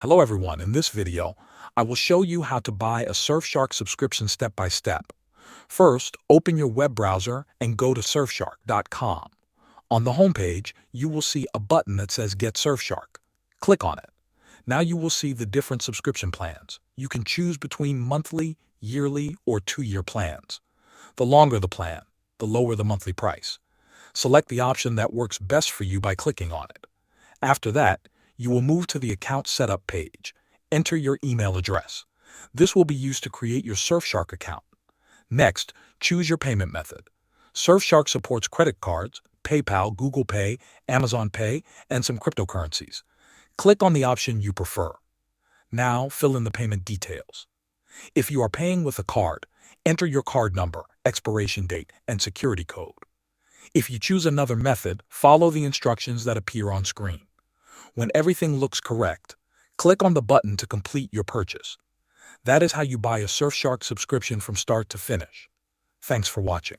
Hello everyone, in this video, I will show you how to buy a Surfshark subscription step by step. First, open your web browser and go to surfshark.com. On the homepage, you will see a button that says Get Surfshark. Click on it. Now you will see the different subscription plans. You can choose between monthly, yearly, or 2-year plans. The longer the plan, the lower the monthly price. Select the option that works best for you by clicking on it. After that, you will move to the Account Setup page. Enter your email address. This will be used to create your Surfshark account. Next, choose your payment method. Surfshark supports credit cards, PayPal, Google Pay, Amazon Pay, and some cryptocurrencies. Click on the option you prefer. Now, fill in the payment details. If you are paying with a card, enter your card number, expiration date, and security code. If you choose another method, follow the instructions that appear on screen. When everything looks correct, click on the button to complete your purchase. That is how you buy a Surfshark subscription from start to finish. Thanks for watching.